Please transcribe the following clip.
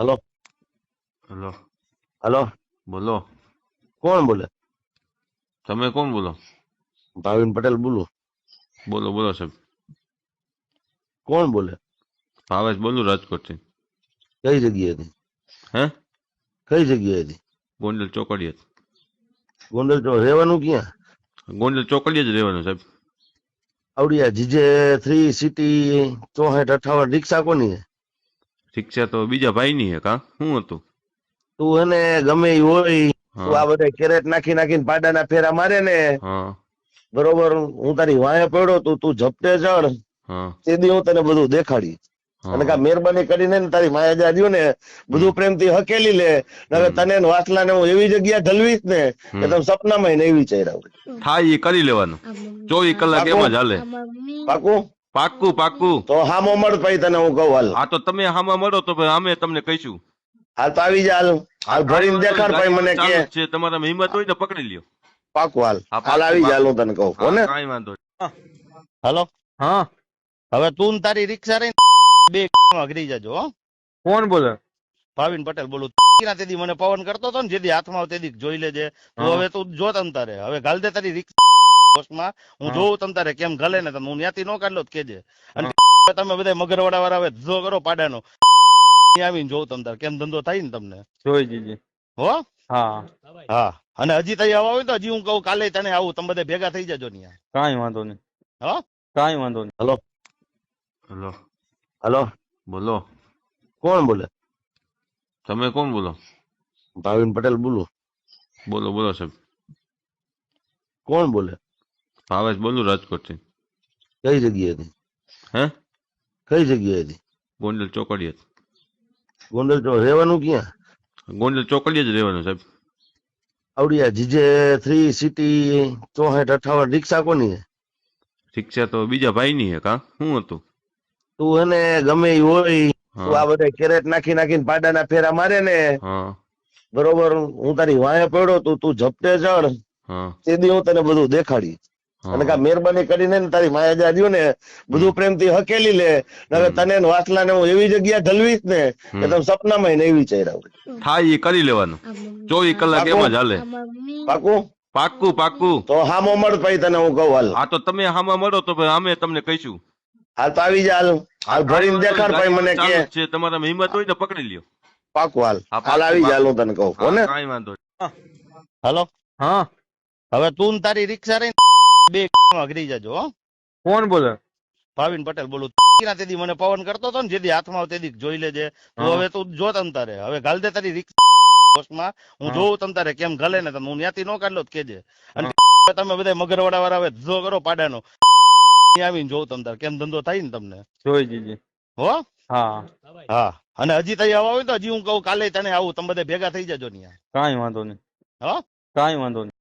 Hello. Hello. Hello. बोलो। કોણ બોલે? તમે કોણ બોલો? ભાવિન પટેલ બોલું। બોલો બોલો સાહેબ। કોણ બોલે? ભાવેશ બોલું રાજકોટથી। કઈ જગ્યાએથી? હે? કઈ જગ્યાએથી? ગોંડલ ચોકડીએ। ગોંડલ તો રહેવાનું ક્યાં? ગોંડલ ચોકડીએ જ રહેવાનું સાહેબ। આવડી આ જીજે 3 સિટી 6458 રિક્ષા કોની છે? રિક્ષા તો બીજા ભાઈની હે કા શું હતું? તું એને ગમે ઈ હોય, તું હા આ બધા કેરેટ નાખી નાખીને પાડાના ફેરા મારે ને, હા બરોબર, હું તારી વાંહે પડ્યો તું ઝપટે ચડ, હા તે દી હું તને બધું દેખાડી. હા અને કા હા મહેરબાની કરીને ને તારી માયા જા રહ્યું ને હમ બધું પ્રેમથી હકેલી લે, નકર હમ તને ને વાસલાને હું એવી જગ્યા ઢલવીશ ને કે હમ તમે સપનામાં નહીં વિચાર્યા હોય. થાય એ કરી લેવાનું। 24 કલાક એમ પાકું? જ હાલે। પાકું? પાક્કું પાક્કું। તો હામો મળ પછી તને હું કહું હાલ. હા તો તમે હામાં મળો તો ભાઈ અમે તમને કહીશું। હાલ તો આવી જા હાલ. હા હાલ કાંઈ ભરીને વાંધો નહીં, દેખાડ પછી ગાડી મને અમારી કે. ચાલુ જ છે, તમારામાં હિંમત હોય તો પકડી લ્યો। પાકું હાલ. હા હાલ પાક્કું આવી જા હાલ, પાક્કું। હું તને કહું હો હા ને. કાંઈ વાંધો નહીં। હાલો. હા હવે તું ને તારી રિક્ષા રહી બે અઘરી જજો હો। કોણ બોલે? ભાવિન પટેલ બોલું। તેથી મને પવન કરતો હતો ને જેથી હાથમાં આવે તેથી જોઈ લેજે તું। હા હવે તું જો તમ તારે હવે ગાલ દે તારી રિક્ષા, હું હા જોઉં તમ તારે કેમ ગલે ને, તમે હું ત્યાંથી નો કાઢલો તો કેજે। અને હા તમે બધા મગરવાડા વાળા હવે ધંધો કરો પાડાનો, આવીને જોઉં તમ તારે કેમ ધંધો થાય ને તમને, જોઈ જીજી। હો? હા હા, અને હજી તઈ આવવા હોય તો હજી હું કહું કાલે તને આવું, તમે બધા ભેગા થઈ જજો ત્યાં, કાંઈ વાંધો નહીં, હો? કાંઈ વાંધો નહીં। હલો. હેલો। હલો. બોલો। કોણ બોલે? તમે કોણ બોલો? ભાવિન પટેલ બોલું। બોલો બોલો સાહેબ। કોણ બોલે? ભાવેશ બોલું રાજકોટથી। કઈ જગ્યાએથી? હે? કઈ જગ્યાએથી? ગોંડલ ચોકડીએ। ગોંડલ તો રહેવાનું ક્યાં? ગોંડલ ચોકડીએ જ રહેવાનું સાહેબ। આવડી આ જીજે 3 સિટી 6458 રિક્ષા કોની છે? રિક્ષા તો બીજા ભાઈની હે કા શું હતું? તું એને ગમે ઈ હોય, તું હા આ બધા કેરેટ નાખી નાખીને પાડાના ફેરા મારે ને, હા બરોબર, હું તારી વાંહે પડ્યો તું ઝપટે ચડ, હા તે દી હું તને બધું દેખાડી. હા અને કા હા મહેરબાની કરીને ને તારી માયા જા રહ્યું ને હમ બધું પ્રેમથી હકેલી લે, નકર હમ તને ને વાસલાને હું એવી જગ્યા ઢલવીશ ને કે હમ તમે સપનામાં નહીં વિચાર્યા હોય. થાય એ કરી લેવાનું। 24 કલાક એમ પાકું? જ હાલે। પાકું? પાક્કું પાક્કું। તો હામો મળ પછી તને હું કહું હાલ. હા તો તમે હામાં મળો તો ભાઈ અમે તમને કહીશું। હાલ તો આવી જા હાલ. હા હાલ કાંઈ ભરીને વાંધો નહીં, દેખાડ પછી ગાડી મને અમારી કે. ચાલુ જ છે, તમારામાં હિંમત હોય તો પકડી લ્યો। પાકું હાલ. હા હાલ પાક્કું આવી જા હાલ, પાક્કું। હું તને કહું હો હા ને. કાંઈ વાંધો નહીં। હાલો. હા હવે તું ને તારી રિક્ષા રહી બે અઘરી જજો હો। કોણ બોલે? ભાવિન પટેલ બોલું। તેથી મને પવન કરતો હતો ને જેથી હાથમાં આવે તેથી જોઈ લેજે તું। હા હવે તું જો તમ તારે હવે ગાલ દે તારી રિક્ષા, હું હા જોઉં તમ તારે કેમ ગલે ને, તમે હું ત્યાંથી નો કાઢલો તો કેજે। અને હા તમે બધા મગરવાડા વાળા હવે ધંધો કરો પાડાનો, આવીને જોઉં તમ તારે કેમ ધંધો થાય ને તમને, જોઈ જીજી। હો? હા હા, અને હજી તઈ આવવા હોય તો હજી હું કહું કાલે તને આવું, તમે બધા ભેગા થઈ જજો ત્યાં, કાંઈ વાંધો નહીં, હો? કાંઈ વાંધો નહીં।